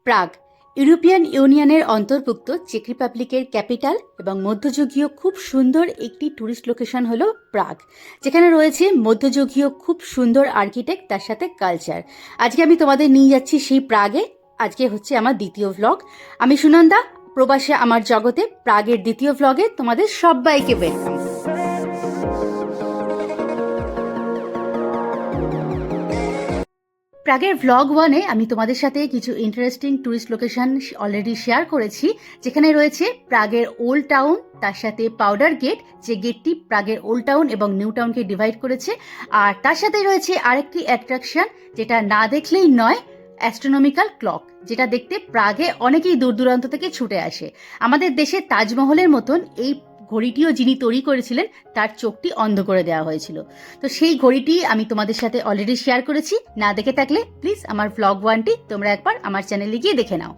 প্রাগ European ইউনিয়নের অন্তর্ভুক্ত check রিপাবলিকের capital এবং মধ্যযুগীয় খুব সুন্দর একটি ট্যুরিস্ট লোকেশন হলো প্রাগ, যেখানে রয়েছে মধ্যযুগীয় খুব সুন্দর আর্কিটেক্ট, তার সাথে কালচার। আজকে আমি তোমাদের নিয়ে যাচ্ছি সেই প্রাগে। আজকে হচ্ছে আমার দ্বিতীয় ভ্লগ। আমি সুনন্দা, প্রবাসে আমার জগতে প্রাগের দ্বিতীয় ভ্লগে তোমাদের সবাইকে ওয়েলকাম। প্রাগের ভ্লগ 1-এ আমি তোমাদের সাথে কিছু interesting tourist location already share করেছি, যেখানে রয়েছে প্রাগের ওল্ড টাউন, তার সাথে পাউডার গেট, যে গেটটি প্রাগের ওল্ড টাউন এবং নিউ টাউনকে ডিভাইড করেছে। আর তার সাথে রয়েছে আরেকটি অ্যাট্রাকশন, যেটা না দেখলেই নয়, অ্যাস্ট্রোনমিক্যাল ক্লক, যেটা দেখতে প্রাগে অনেকেই দূর দূরান্ত থেকে ছুটে আসে। আমাদের দেশে তাজমহলের মতন এই ঘড়িটিও যিনি তৈরি করেছিলেন তার চোখটি অন্ধ করে দেওয়া হয়েছিল। তো সেই ঘড়িটি আমি তোমাদের সাথে অলরেডি শেয়ার করেছি, না দেখে থাকলে প্লিজ আমার ভ্লগ 1টি তোমরা একবার আমার চ্যানেলে গিয়ে দেখে নাও।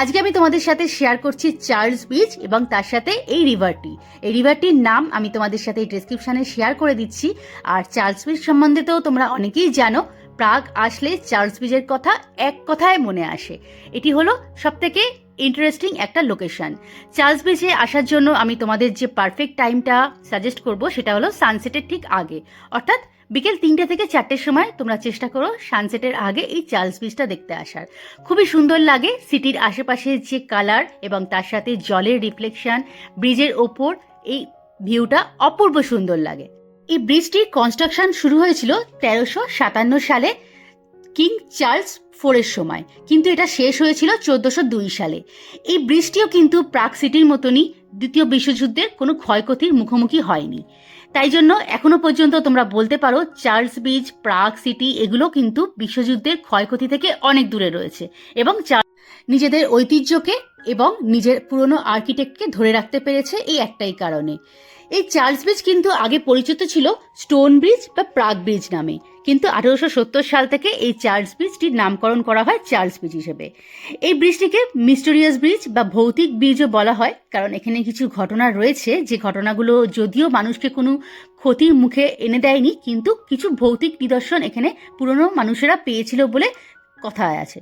আজকে আমি তোমাদের সাথে শেয়ার করছি চার্লস বিচ এবং তার সাথে এই রিভারটি। এই রিভারটির নাম আমি তোমাদের সাথে ডেসক্রিপশনে শেয়ার করে দিচ্ছি। আর চার্লস বিচ সম্বন্ধে তো তোমরা অনেকেই জানো। প্রাগ আসলে চার্লস বিচের কথা এক কথায় মনে আসে। এটি হলো সবথেকে ইন্টারেস্টিং একটা লোকেশন। চার্লস বিচে আসার জন্য আমি তোমাদের যে পারফেক্ট টাইমটা সাজেস্ট করব সেটা হলো সানসেটের ঠিক আগে, অর্থাৎ বিকেল 3টে থেকে 4টের সময় তোমরা চেষ্টা করো সানসেটের আগে এই চার্লস বিচটা দেখতে আসার। খুবই সুন্দর লাগে। সিটির আশেপাশে যে কালার এবং তার সাথে জলের রিফ্লেকশন, ব্রিজের ওপর এই ভিউটা অপূর্ব সুন্দর লাগে। এই ব্রিজটির কনস্ট্রাকশন শুরু হয়েছিল 1357 সালে কিং চার্লস 4-এর সময়, কিন্তু এটা শেষ হয়েছিল 1402 সালে। এই ব্রিজটিও কিন্তু প্রাগ সিটির মতনই দ্বিতীয় বিশ্বযুদ্ধের কোনো ক্ষয়ক্ষতির মুখোমুখি হয়নি। তাই জন্য এখনো পর্যন্ত তোমরা বলতে পারো চার্লস বিচ, প্রাগ সিটি এগুলো কিন্তু বিশ্বযুদ্ধের ক্ষয়ক্ষতি থেকে অনেক দূরে রয়েছে এবং নিজেদের ঐতিহ্যকে এবং নিজের পুরনো আর্কিটেক্টকে ধরে রাখতে পেরেছে এই একটাই কারণে। এই চার্লস ব্রিজ কিন্তু আগে পরিচিত ছিল স্টোন ব্রিজ বা প্রাগ ব্রিজ নামে, কিন্তু 1870 সাল থেকে এই চার্লস ব্রিজটির নামকরণ করা হয় চার্লস ব্রিজ হিসেবে। এই ব্রিজটিকে মিস্টেরিয়াস ব্রিজ বা ভৌতিক ব্রিজও বলা হয়, কারণ এখানে কিছু ঘটনা রয়েছে যে ঘটনাগুলো যদিও মানুষকে কোনো ক্ষতির মুখে এনে দেয়নি, কিন্তু কিছু ভৌতিক নিদর্শন এখানে পুরনো মানুষেরা পেয়েছিল বলে কথায় আছে।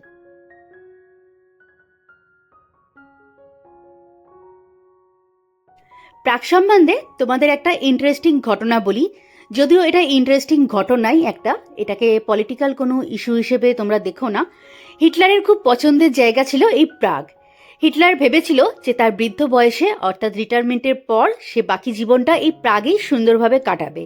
প্রাগ সম্বন্ধে তোমাদের একটা ইন্টারেস্টিং ঘটনা বলি। যদিও এটা ইন্টারেস্টিং ঘটনাই একটা, এটাকে পলিটিক্যাল কোনো ইস্যু হিসেবে তোমরা দেখো না। হিটলারের খুব পছন্দের জায়গা ছিল এই প্রাগ। হিটলার ভেবেছিল যে তার বৃদ্ধ বয়সে অর্থাৎ রিটায়ারমেন্টের পর সে বাকি জীবনটা এই প্রাগেই সুন্দরভাবে কাটাবে।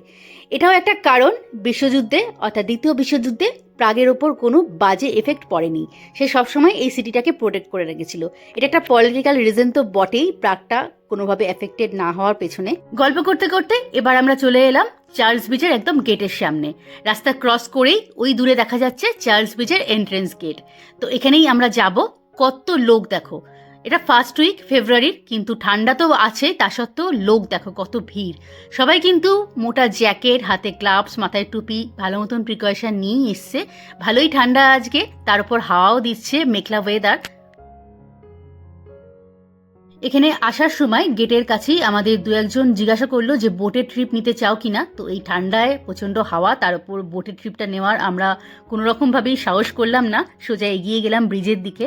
এটাও একটা কারণ, বিশ্বযুদ্ধে অর্থাৎ দ্বিতীয় বিশ্বযুদ্ধে প্রাগের ওপর কোনো বাজে এফেক্ট পড়েনি। সে সবসময় এই সিটিটাকে প্রোটেক্ট করে রেখেছিল। এটা একটা পলিটিক্যাল রিজন তো বটেই, প্রাগটা কোনোভাবে এফেক্টেড না হওয়ার পেছনে। গল্প করতে করতে এবার আমরা চলে এলাম চার্লস বিচের একদম গেটের সামনে। রাস্তা ক্রস করেই ওই দূরে দেখা যাচ্ছে চার্লস বিচের এন্ট্রেন্স গেট। তো এখানেই আমরা যাব। কত লোক দেখো! এটা ফার্স্ট উইক ফেব্রুয়ারির, কিন্তু ঠান্ডা তো আছে, তা সত্ত্বেও লোক দেখো কত ভিড়। সবাই কিন্তু মোটা জ্যাকেট, হাতে গ্লাভস, মাথায় টুপি, ভালো মতন প্রিকশন নিয়েই এসছে। ভালোই ঠান্ডা আজকে, তার উপর হাওয়াও দিচ্ছে, মেঘলা ওয়েদার। এখানে আসার সময় গেটের কাছেই আমাদের দু একজন জিজ্ঞাসা করলো যে বোটের ট্রিপ নিতে চাও কিনা। তো এই ঠান্ডায় প্রচণ্ড হাওয়া, তার উপর বোটের ট্রিপটা নেওয়ার আমরা কোনো রকমভাবেই সাহস করলাম না, সোজা এগিয়ে গেলাম ব্রিজের দিকে।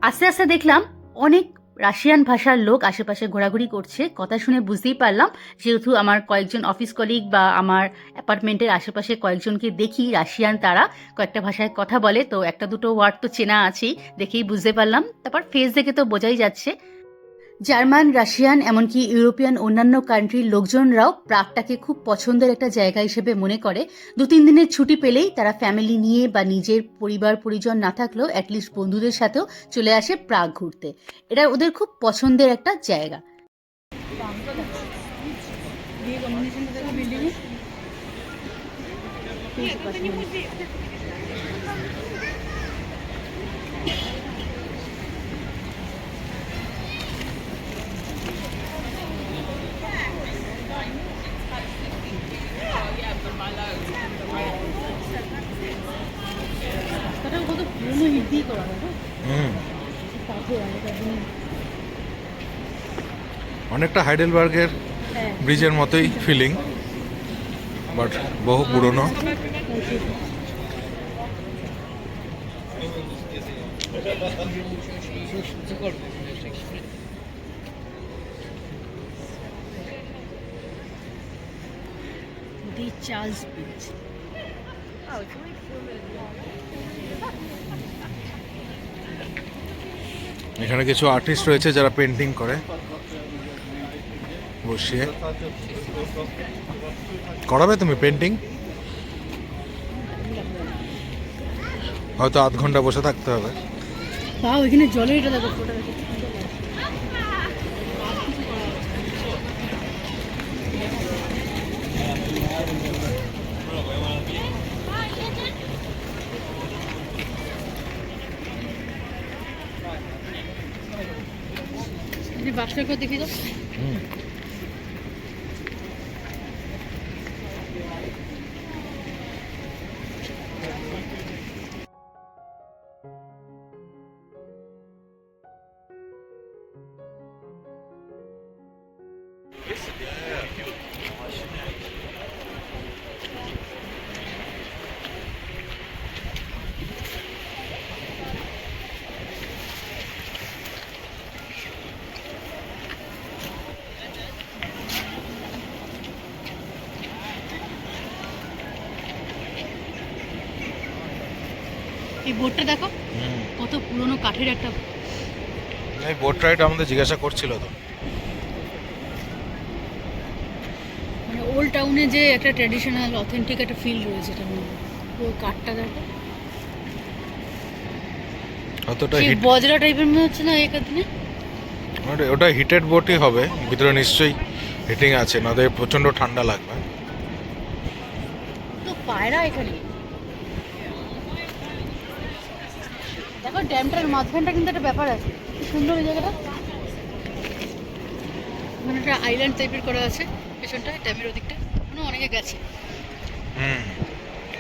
আস্তে আস্তে দেখলাম অনেক রাশিয়ান ভাষার লোক আশেপাশে ঘোরাঘুরি করছে। কথা শুনে বুঝতেই পারলাম, যেহেতু আমার কয়েকজন অফিস কলিগ বা আমার অ্যাপার্টমেন্টের আশেপাশে কয়েকজনকে দেখি রাশিয়ান, তারা কয়েকটা ভাষায় কথা বলে, তো একটা দুটো ওয়ার্ড তো চেনা আছেই, দেখেই বুঝতে পারলাম। তারপর ফেস দেখে তো বোঝাই যাচ্ছে। জার্মান, রাশিয়ান, এমনকি ইউরোপিয়ান অন্যান্য কান্ট্রির লোকজনরাও প্রাগটাকে খুব পছন্দের একটা জায়গা হিসেবে মনে করে। 2-3 দিনের ছুটি পেলেই তারা ফ্যামিলি নিয়ে বা নিজের পরিবার পরিজন না থাকলেও অ্যাটলিস্ট বন্ধুদের সাথেও চলে আসে প্রাগ ঘুরতে। এটা ওদের খুব পছন্দের একটা জায়গা। অনেকটা হাইডেলবার্গের ব্রিজের মতোই ফিলিং, বাট বহু পুরনো। দি চার্লস ব্রিজ। এখানে কিছু আর্টিস্ট রয়েছে যারা পেন্টিং করে বসিয়ে। করাবে তুমি পেন্টিং? হয়তো আধ ঘন্টা বসে থাকতে হবে। বাহ, ওইখানে জলের এটা দেখো, ফোটা দেখো। বাক্সটা করে দেখি তো। এই বোটটা দেখো, কত পুরনো কাঠের একটা। এই বোট রাইড আমাদের জিজ্ঞাসা করছিল তো। মানে ওল্ড টাউনে যে একটা ট্র্যাডিশনাল অথেন্টিক একটা ফিল রয়েছে এটার মধ্যে। পুরো কাঠটা দেখো, অতটা সেই হিট, বজরা টাইপের মনে হচ্ছে না একার দিনে। ওটা হিটেড বোটই হবে, ভিতরে নিশ্চয়ই হিটিং আছে, নয়তো প্রচন্ড ঠান্ডা লাগবে। তো পায়রা এখানে দেখো, ড্যামটার মাঝখানটা কিন্তু একটা ব্যাপার আছে, কি সুন্দর এই জায়গাটা। ওখানে একটা আইল্যান্ড টাইপের করা আছে পেছনটা, ড্যামের ওদিকটা অনেকে গেছে,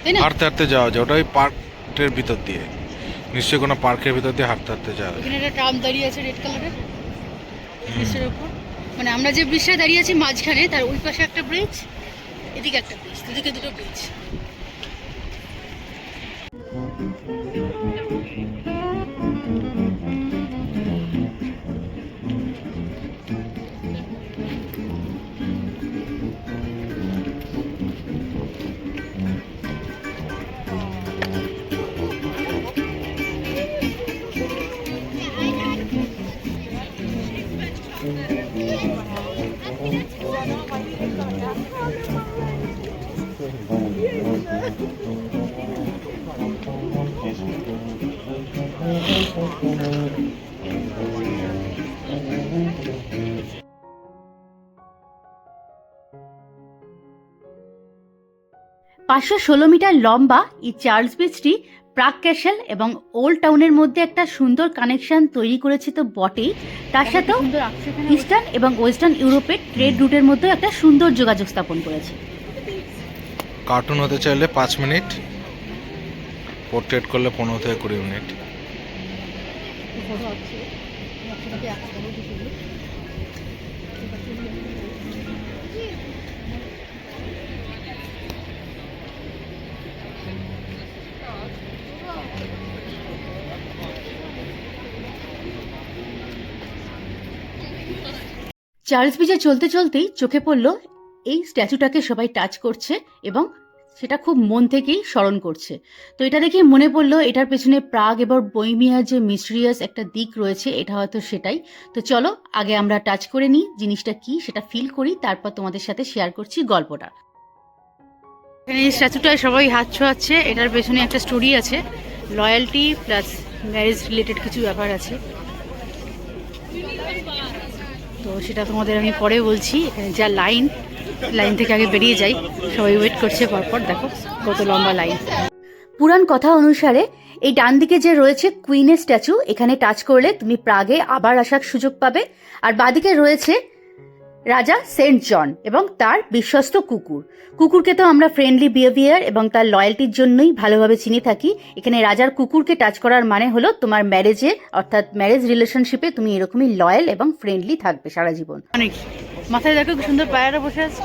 তাই না? হাঁটতে হাঁটতে যাওয়া যায়, ওটা ওই পার্কের ভিতর দিয়ে, নিশ্চয়ই কোনো পার্কের ভিতর দিয়ে হাঁটতে হাঁটতে যাওয়া যায়। এখানে একটা ট্রাম দাঁড়িয়ে আছে রেড কালারের ব্রিজের উপর। মানে আমরা যে ব্রিজটা দাঁড়িয়ে আছি মাঝখানে, তার ওই পাশে একটা ব্রিজ, এদিকে একটা ব্রিজ, দুদিকে দুটো ব্রিজ। মিটার লম্বা এই চার্লস ব্রিজটি প্রাগ ক্যাসেল এবং ওল্ড টাউনের মধ্যে একটা সুন্দর কানেকশন তৈরি করেছে তো বটেই, তার সাথেও ইস্টার্ন এবং ওয়েস্টার্ন ইউরোপের ট্রেড রুটের মধ্যে একটা সুন্দর যোগাযোগ স্থাপন করেছে। কার্টুন হতে চাইলে 5 মিনিট, পোর্ট্রেট করলে 15 থেকে 20 মিনিট। চার্লস ব্রিজে চলতে চলতেই চোখে পড়ল এই স্ট্যাচুটাকে সবাই টাচ করছে এবং সেটা খুব মন থেকেই স্মরণ করছে। তো এটা দেখে মনে পড়লো এটার পেছনে প্রাগ এবং বোহেমিয়ার যে মিস্ট্রিয়াস একটা দিক রয়েছে, এটা হয়তো সেটাই। তো চলো আগে আমরা টাচ করে নিই জিনিসটা কি সেটা ফিল করি, তারপর তোমাদের সাথে শেয়ার করছি গল্পটা। এখানে এই স্ট্যাচুটায় সবাই হাত ছোঁয়াচ্ছে, এটার পেছনে একটা স্টোরি আছে, লয়্যালটি প্লাস ম্যারেজ রিলেটেড কিছু ব্যাপার আছে। তো সেটা তোমাদের আমি পরে বলছি। এখানে যা লাইন থেকে আগে বেরিয়ে যাই, সবাই ওয়েট করছে পরপর, দেখো কত লম্বা লাইন। পুরাণ কথা অনুসারে এই ডান দিকে যে রয়েছে কুইনের স্ট্যাচু, এখানে টাচ করলে তুমি প্রাগে আবার আসার সুযোগ পাবে। আর বাদিকে রয়েছে রাজা সেন্ট জন এবং তার বিশ্বস্ত কুকুরকে তো আমরা ফ্রেন্ডলি বিহেভিয়ার এবং তার লয়্যালটির জন্যই ভালোভাবে চিনে থাকি। এখানে রাজার কুকুরকে টাচ করার মানে হলো তোমার ম্যারেজে অর্থাৎ ম্যারেজ রিলেশনশিপে তুমি এরকমই লয়াল এবং ফ্রেন্ডলি থাকবে সারা জীবন। অনেক মাথায় দেখো কি সুন্দর পায়রা বসে আছে।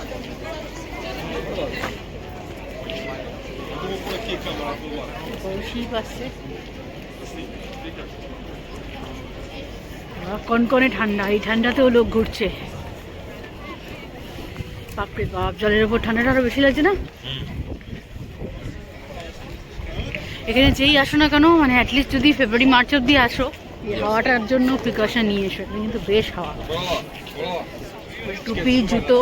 শিপ আসছে। কনকনে ঠান্ডা, এই ঠান্ডাতেও লোক ঘুরছে। বাপরে বাপ, জলের ওপর ঠান্ডাটা আরো বেশি লাগছে না? এখানে যেই আসো না কেন, মানে অ্যাটলিস্ট যদি ফেব্রুয়ারি মার্চ অব্দি আসো, এই হাওয়াটার জন্য প্রিকশন নিয়ে এসো। এখানে কিন্তু বেশ হাওয়া। টুপি, জুতো,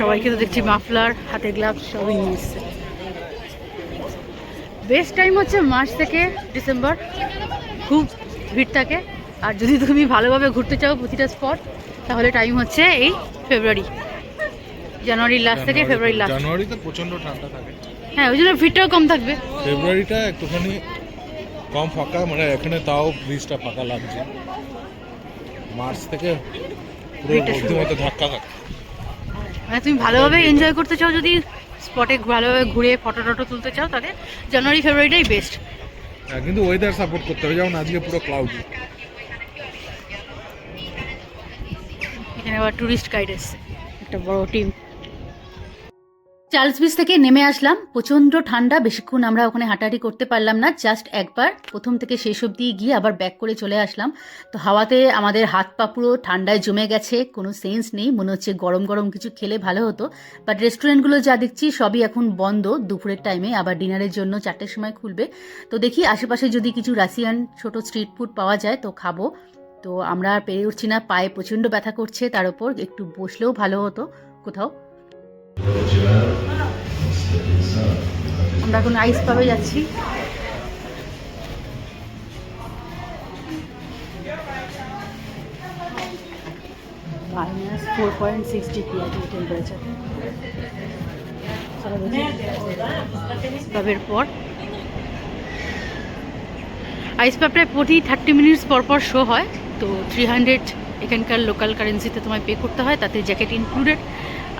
সবাইকে তো দেখছি মাফলার, হাতে গ্লাভস সবই নিয়ে এসছে। বেস্ট টাইম হচ্ছে মার্চ থেকে ডিসেম্বর, খুব ভিড় থাকে। আর যদি তুমি ভালোভাবে ঘুরতে চাও প্রতিটা স্পট, তাহলে টাইম হচ্ছে এই ফেব্রুয়ারি, জানুয়ারির লাস্ট থেকে ফেব্রুয়ারি লাস্ট। জানুয়ারিতে প্রচন্ড ঠান্ডা থাকে। হ্যাঁ, ওই জন্য ভিড়টাও কম থাকবে। ফেব্রুয়ারিটা একটুখানি কম ফাঁকা, মানে এখানে তাও ব্রিজটা ফাঁকা লাগছে। মার্চ থেকে পুরো বুদ্ধিমতো ধাক্কা থাকে। মানে তুমি ভালোভাবে এনজয় করতে চাও, যদি স্পটে ভালোভাবে ঘুরে ফটো টটো তুলতে চাও, তাহলে জানুয়ারি ফেব্রুয়ারিটাই বেস্ট। হ্যাঁ, কিন্তু ওয়েদার সাপোর্ট করতে হবে। যেমন আজকে পুরো ক্লাউডি। এখানে আবার টুরিস্ট গাইড এসছে, একটা বড় টিম। চার্লস বিচ থেকে নেমে আসলাম, প্রচণ্ড ঠান্ডা, বেশিক্ষণ আমরা ওখানে হাঁটাহাঁটি করতে পারলাম না। জাস্ট একবার প্রথম থেকে শেষ অবধি গিয়ে আবার ব্যাক করে চলে আসলাম। তো হাওয়াতে আমাদের হাত পা পুরো ঠান্ডায় জমে গেছে, কোনো সেন্স নেই। মনে হচ্ছে গরম গরম কিছু খেলে ভালো হতো, বাট রেস্টুরেন্টগুলো যা দেখছি সবই এখন বন্ধ দুপুরের টাইমে, আবার ডিনারের জন্য 4টের সময় খুলবে। তো দেখি আশেপাশে যদি কিছু রাশিয়ান ছোট স্ট্রিট ফুড পাওয়া যায় তো খাবো। তো আমরা আর পেরে উঠছি না, পায়ে প্রচণ্ড ব্যথা করছে, তার উপর একটু বসলেও ভালো হতো কোথাও। আমরা এখন আইস পাবে যাচ্ছি। -4.6 ডিগ্রি টেম্পারেচার। পাবের পর আইস পাবটায় প্রতি 30 মিনিটস পর পর শো হয়। তো 300 এখানকার লোকাল কারেন্সিতে তোমায় পে করতে হয়, তাতে জ্যাকেট ইনক্লুডেড।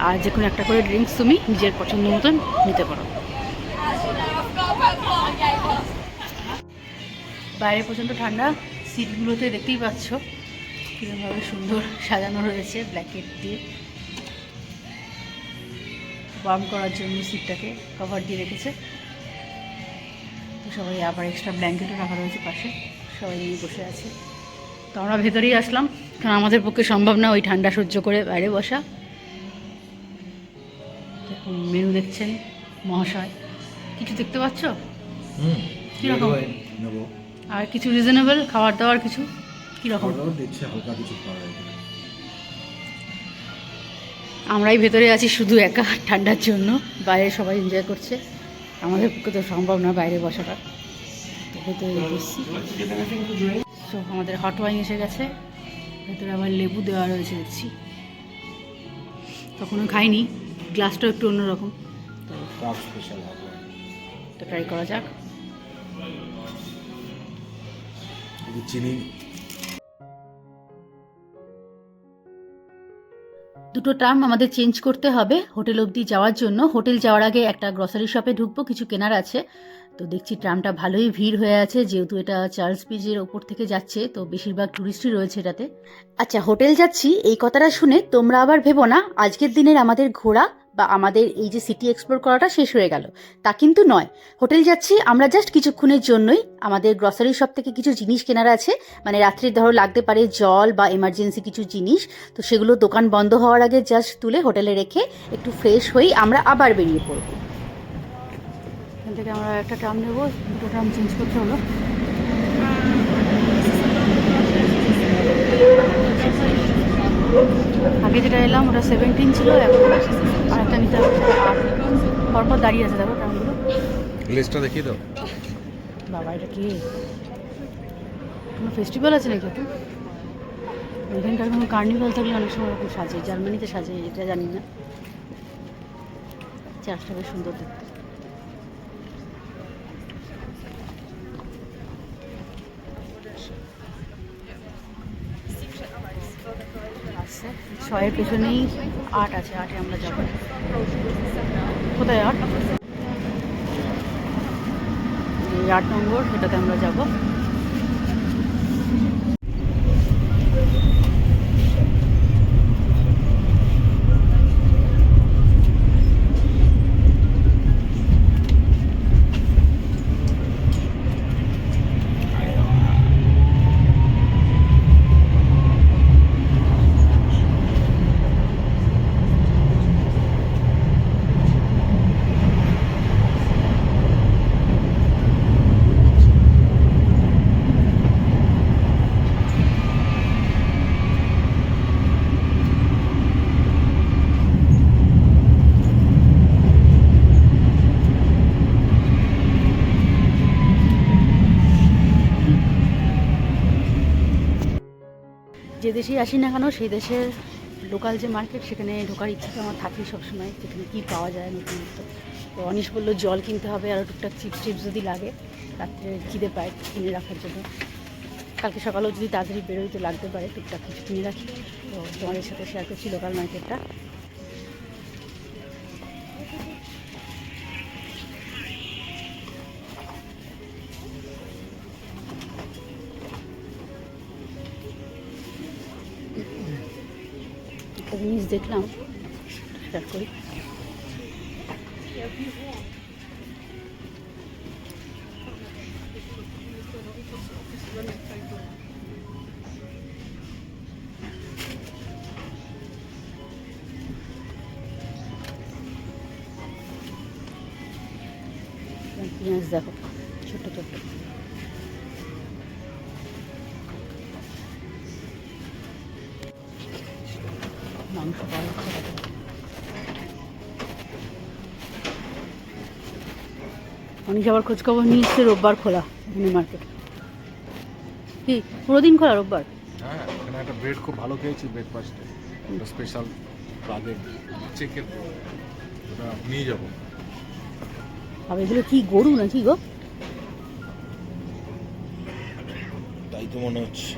আর যে কোনো একটা করে ড্রিঙ্কস তুমি নিজের পছন্দ মতন নিতে পারো। বাইরে প্রচণ্ড ঠান্ডা, সিটগুলোতে দেখতেই পাচ্ছ কীরকমভাবে সুন্দর সাজানো রয়েছে ব্ল্যাঙ্কেট দিয়ে, ওয়ার্ম করার জন্য সিটটাকে কভার দিয়ে রেখেছে। তো সবাই আবার এক্সট্রা ব্ল্যাঙ্কেটও রাখা রয়েছে পাশে, সবাই নিয়ে বসে আছে। তো আমরা ভেতরেই আসলাম, কারণ আমাদের পক্ষে সম্ভব না ওই ঠান্ডা সহ্য করে বাইরে বসা। মেনু দেখছেন মহাশয়, কিছু দেখতে পাচ্ছ? কীরকম? আর কিছু রিজনেবল খাবার দাবার কিছু কীরকম? আমরাই ভেতরে আছি শুধু একা ঠান্ডার জন্য, বাইরে সবাই এনজয় করছে, আমাদের পক্ষে তো সম্ভব না বাইরে বসাটা। তো ভেতরে বসছি। সো আমাদের হট ওয়াইন এসে গেছে, ভেতরে আবার লেবু দেওয়া রয়েছে দেখছি, তখনও খাইনি। গ্লাসটাও একটু অন্যরকম, তো ট্রাই করা যাক। চিনি দুটো টার্ম আমাদের চেঞ্জ করতে হবে হোটেল অবধি যাওয়ার জন্য। হোটেল যাওয়ার আগে একটা গ্রসারি শপে ঢুকবো, কিছু কেনার আছে। তো দেখছি ট্রামটা ভালোই ভিড় হয়ে আছে, যেহেতু এটা চার্লস বিচের ওপর থেকে যাচ্ছে, তো বেশিরভাগ টুরিস্টই রয়েছে এটাতে। আচ্ছা, হোটেল যাচ্ছি এই কথাটা শুনে তোমরা আবার ভেবো না আজকের দিনের আমাদের ঘোরা বা আমাদের এই যে সিটি এক্সপ্লোর করাটা শেষ হয়ে গেল, তা কিন্তু নয়। হোটেল যাচ্ছি আমরা জাস্ট কিছুক্ষণের জন্যই, আমাদের গ্রসারি শপ থেকে কিছু জিনিস কেনার আছে, মানে রাত্রে ধরো লাগতে পারে জল বা এমার্জেন্সি কিছু জিনিস। তো সেগুলো দোকান বন্ধ হওয়ার আগে জাস্ট তুলে হোটেলে রেখে একটু ফ্রেশ হয়েই আমরা আবার বেরিয়ে পড়ব। এখান থেকে আমরা একটা ট্রাম নেবো, দুটো ট্রাম চেঞ্জ করতে হলো। আগে যেটা এলাম ওটা 17 ছিল, এখন আরেকটা নিতে হবে। পরপর দাঁড়িয়ে আছে, দেখো ট্রামগুলো। লিস্টটা দেখিয়ে দাও। বাবা, এটা কি কোনো ফেস্টিভ্যাল আছে নাকি? তো এখানকার কোনো কার্নিভাল থাকলে অনেক সময় ওরকম সাজে, জার্মানিতে সাজে, এটা জানি না। চার্চটা বেশ সুন্দর দেখতে। আছে 6-এর পেছনেই 8 আছে, 8-এ আমরা যাবো। কোথায় 8? এই 8 নম্বর, এটাতে আমরা যাবো। যে দেশেই আসি না কেন সেই দেশের লোকাল যে মার্কেট সেখানে ঢোকার ইচ্ছাটা আমার থাকেই সবসময়, যেখানে কী পাওয়া যায় নতুনত্ব। তো অনিশ বললো জল কিনতে হবে আর টুকটাক চিপস টিপস যদি লাগে রাত্রে খিদে পায় কিনে রাখার জন্য। কালকে সকালেও যদি তাড়াতাড়ি বেরোই তো লাগতে পারে, টুকটাক কিছু কিনে রাখি। তো তোমাদের সাথে শেয়ার করছি লোকাল মার্কেটটা। একটা জিনিস দেখলাম, শেয়ার করি। পেঁয়াজ দেখো ছোট্ট ছোট্ট, মাংস পাওয়া যাচ্ছে। অনেক আবার খোঁজখবর নিয়ে এসছে রোববার খোলা এখানে মার্কেট। কি পুরো দিন খোলা রোববার? হ্যাঁ, এখানে একটা ব্রেড খুব ভালো খেয়েছি ব্রেকফাস্টে, একটা স্পেশাল প্রাগের চিকেন, ওটা নিয়ে যাবো। আর এগুলো কি গরু নাকি গো? তাই তো মনে হচ্ছে।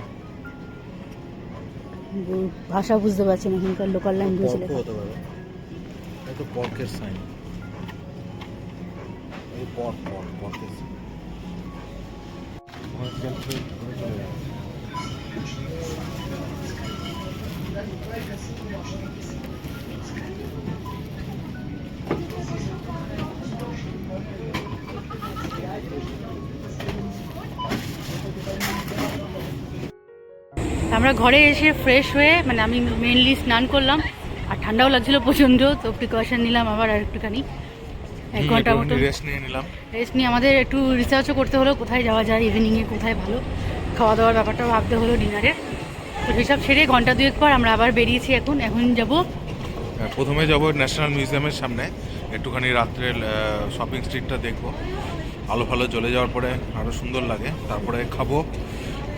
ভাষা বুঝতে পারছি না, এখানকার লোকাল ল্যাঙ্গুয়েজ লেখা। হতে পারে, এটা পর্কের সাইন, এই পর্কের সাইন। আমরা ঘরে এসে ফ্রেশ হয়ে, মানে আমি মেনলি স্নান করলাম, আর ঠান্ডাও লাগছিল প্রচণ্ড, তো প্রিকশন নিলাম আবার আর একটুখানি 1 ঘন্টা মতো রেস্ট নিয়ে নিলাম। রেস্ট নিয়ে আমাদের একটু রিসার্চও করতে হলো কোথায় যাওয়া যায় ইভিনিংয়ে, কোথায় ভালো খাওয়া দাওয়ার ব্যাপারটাও ভাবতে হলো ডিনারের। তো সেসব ছেড়ে ঘন্টা 2 পর আমরা আবার বেরিয়েছি। এখন যাব, প্রথমে যাব ন্যাশনাল মিউজিয়ামের সামনে, একটুখানি রাত্রের শপিং স্ট্রিটটা দেখবো, আলো ফালো জ্বলে যাওয়ার পরে আরও সুন্দর লাগে। তারপরে খাবো,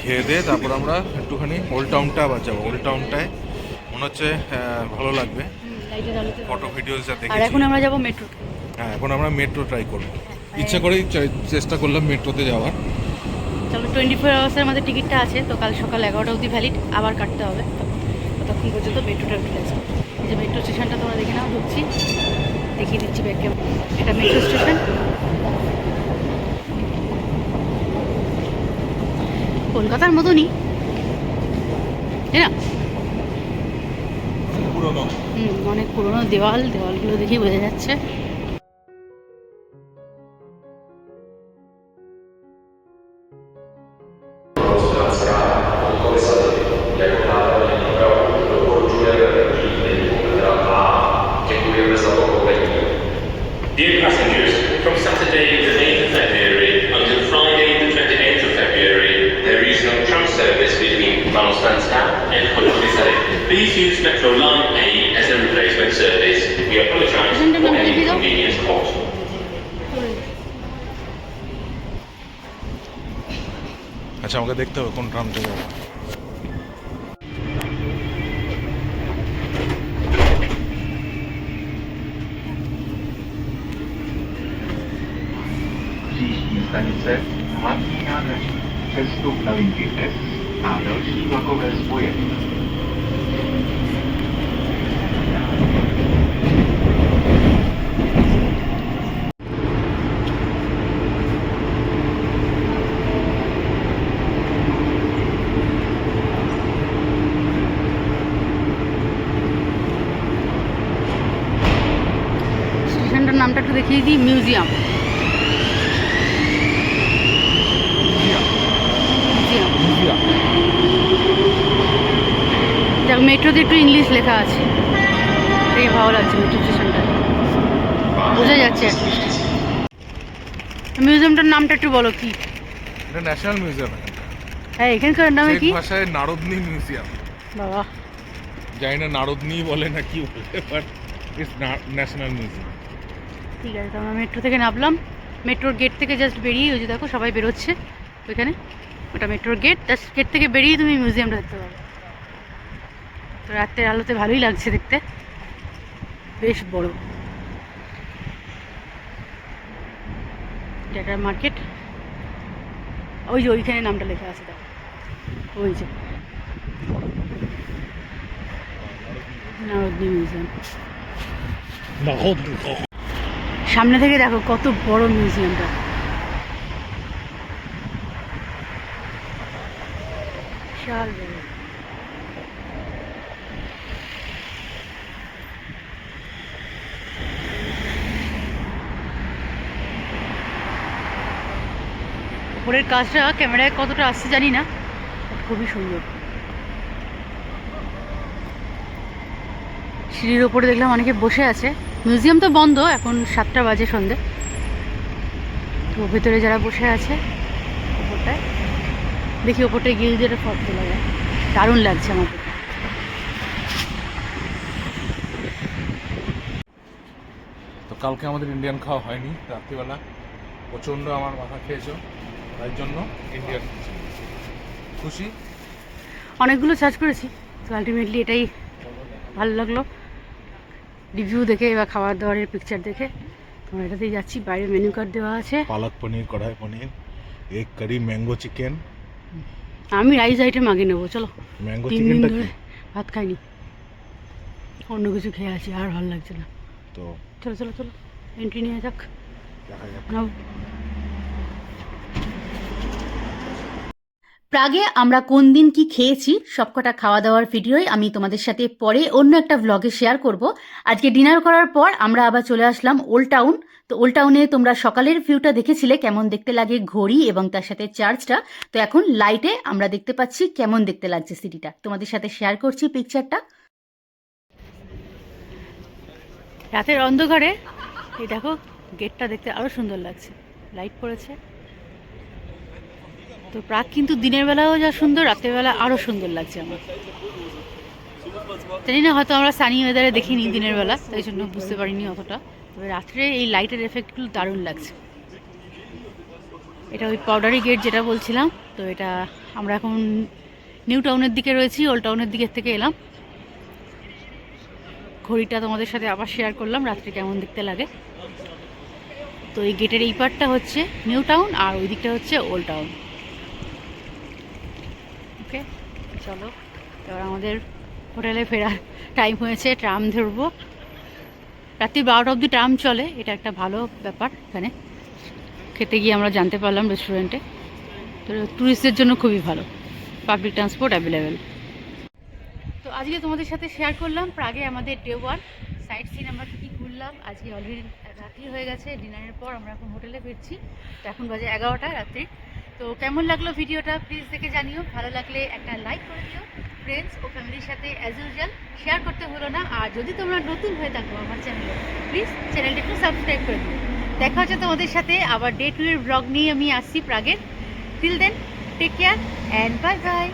খেয়ে দিয়ে তারপর আমরা একটুখানি ওল্ড টাউনটা আবার যাবো। ওল্ড টাউনটায় মনে হচ্ছে ভালো লাগবে, ফটো ভিডিওস যা আর দেখেছি। এখন আমরা যাব মেট্রো। হ্যাঁ, এখন আমরা মেট্রো ট্রাই করবো, ইচ্ছা করেই চেষ্টা করলাম মেট্রোতে যাওয়ার। চলো 24 আওয়ার্সের আমাদের টিকিটটা আছে, তো কাল সকাল 11টা অবধি ভ্যালিড, আবার কাটতে হবে। ততক্ষণ পর্যন্ত মেট্রোটা উঠে আসবে। এই যে মেট্রো স্টেশনটা তোমরা দেখে নাও, ঢুকছি, দেখিয়ে দিচ্ছি ব্যাগ ক্যামেরা। এটা মেট্রো স্টেশন, কলকাতার মতনই, তাই না? পুরোনো অনেক পুরোনো দেওয়ালগুলো দেখেই বোঝা যাচ্ছে। Dear passengers, from Saturday the 8th of February until Friday the 28th of February, there is no tram service between Malmstrandsgade and Hultsfred. Please use Metro Line A as a replacement service. We apologise for any inconvenience caused. আচ্ছা, আমাকে দেখতে হবে কোন ট্রামটা যাবো। Příští stanice Hlavní nádraží. Přestup na linky S a další vlakové spoje. স্টেশনটার নামটা একটু দেখিয়ে দিই, মিউজিয়াম। দেখ মেট্রোতে একটু ইংলিশ লেখা আছে, দেখে ভালো লাগছে মেট্রো স্টেশনটা, বোঝা যাচ্ছে অ্যাটলিস্ট। মিউজিয়ামটার নামটা একটু বলো কি? এটা ন্যাশনাল মিউজিয়াম। হ্যাঁ, এখানকার নামে কি? ভাষায় নারদনী মিউজিয়াম। বাবা, জানি না নারদনী বলে না কি বলে, বাট ইটস ন্যাশনাল মিউজিয়াম। ঠিক আছে, তো আমরা মেট্রো থেকে নামলাম। মেট্রোর গেট থেকে জাস্ট বেরিয়ে, ওই যে দেখো সবাই বেরোচ্ছে ওইখানে, ওটা মেট্রোর গেট, জাস্ট গেট থেকে বেরিয়ে তুমি মিউজিয়ামটা দেখতে পাবে। তো রাতের আলোতে ভালোই লাগছে দেখতে, বেশ বড়। এটা একটা মার্কেট, ওই যে ওইখানে নামটা লেখা আছে দেখো, ওই যে নারদনি মিউজিয়াম। সামনে থেকে দেখো কত বড় মিউজিয়ামটা, বিশাল বড়। উপরের কাজটা ক্যামেরায় কতটা আসছে জানি না, খুবই সুন্দর। সিঁড়ির ওপরে দেখলাম অনেকে বসে আছে। মিউজিয়াম তো বন্ধ, এখন 7টা বাজে সন্ধে। তো ভেতরে যারা বসে আছে ওপরটায়, দেখি ওপরটায় গিয়ে যদি একটা ফটো তোলা যায়, দারুণ লাগছে আমাদের। তো কালকে আমাদের ইন্ডিয়ান খাওয়া হয়নি, রাত্রিবেলা প্রচণ্ড আমার মাথা খেয়েছো, তাই জন্য ইন্ডিয়ান খুশি। অনেকগুলো সার্চ করেছি, তো আলটিমেটলি এটাই ভালো লাগলো রিভিউ দেখে বা খাবার দাবারের পিকচার দেখে। আমরা এটাতেই যাচ্ছি। বাইরে মেনু কার্ড দেওয়া আছে, পালক পনির, কড়াই পনির, এগ কারি, ম্যাঙ্গো চিকেন। আমি রাইস আইটেম আগে নেবো, চলো। ম্যাঙ্গো 3 দিন চিকেনটা ধরে কি? ভাত খাইনি, অন্য কিছু খেয়ে আছি, আর ভালো লাগছে না। তো চলো চলো চলো, এন্ট্রি নিয়ে যাক। দেখা যাক। নাও। প্রাগে আমরা কোন দিন কি খেয়েছি সবকটা খাওয়া দাওয়ার ভিডিওই আমি তোমাদের সাথে পরে অন্য একটা ভ্লগে শেয়ার করব। আজকে ডিনার করার পর আমরা আবার চলে আসলাম ওল্ড টাউন। তো ওল্ড টাউনে তোমরা সকালের ভিউটা দেখেছিলে কেমন দেখতে লাগে, ঘড়ি এবং তার সাথে চার্চটা। তো এখন লাইটে আমরা দেখতে পাচ্ছি কেমন দেখতে লাগছে সিটিটা, তোমাদের সাথে শেয়ার করছি পিকচারটা। রাতের অন্ধকারে এই দেখো গেটটা দেখতে আরো সুন্দর লাগছে, লাইট পড়েছে। তো প্রাগ কিন্তু দিনের বেলাও যা সুন্দর, রাতের বেলা আরো সুন্দর লাগছে আমার। জানি না, হয়তো আমরা সানি ওয়েদারে দেখিনি দিনের বেলা, তাই জন্য বুঝতে পারিনি অতটা। তবে রাত্রে এই লাইটের এফেক্টগুলো দারুণ লাগছে। এটা ওই পাউডারি গেট যেটা বলছিলাম। তো এটা আমরা এখন নিউ টাউনের দিকে রয়েছি, ওল্ড টাউনের দিকের থেকে এলাম। ঘড়িটা তোমাদের সাথে আবার শেয়ার করলাম রাত্রে কেমন দেখতে লাগে। তো এই গেটের এই পার্টটা হচ্ছে নিউ টাউন আর ওই দিকটা হচ্ছে ওল্ড টাউন। ওকে, চলো এবার আমাদের হোটেলে ফেরার টাইম হয়েছে, ট্রাম ধরবো। রাত্রি 12টা অবধি ট্রাম চলে, এটা একটা ভালো ব্যাপার। এখানে খেতে গিয়ে আমরা জানতে পারলাম রেস্টুরেন্টে। তো ট্যুরিস্টদের জন্য খুবই ভালো, পাবলিক ট্রান্সপোর্ট অ্যাভেলেবেল। তো আজকে তোমাদের সাথে শেয়ার করলাম প্রাগে আমাদের ডে 1 সাইট সিন আমরা কী ঘুরলাম। আজকে অলরেডি রাত্রি হয়ে গেছে, ডিনারের পর আমরা এখন হোটেলে ফিরছি। তো এখন বাজে 11টা রাত্রি। তো কেমন লাগলো ভিডিওটা প্লিজ দেখে জানিও, ভালো লাগলে একটা লাইক করে দিও। ফ্রেন্ডস ও ফ্যামিলির সাথে অ্যাজ ইউজুয়াল শেয়ার করতে হলো না। আর যদি তোমরা নতুন হয়ে থাকো আমার চ্যানেলে, প্লিজ চ্যানেলটা একটু সাবস্ক্রাইব করে দিও। দেখা হচ্ছে তোমাদের সাথে আবার ডে 2 এর ব্লগ নিয়ে আমি আসছি প্রাগের। Till then take care and bye by.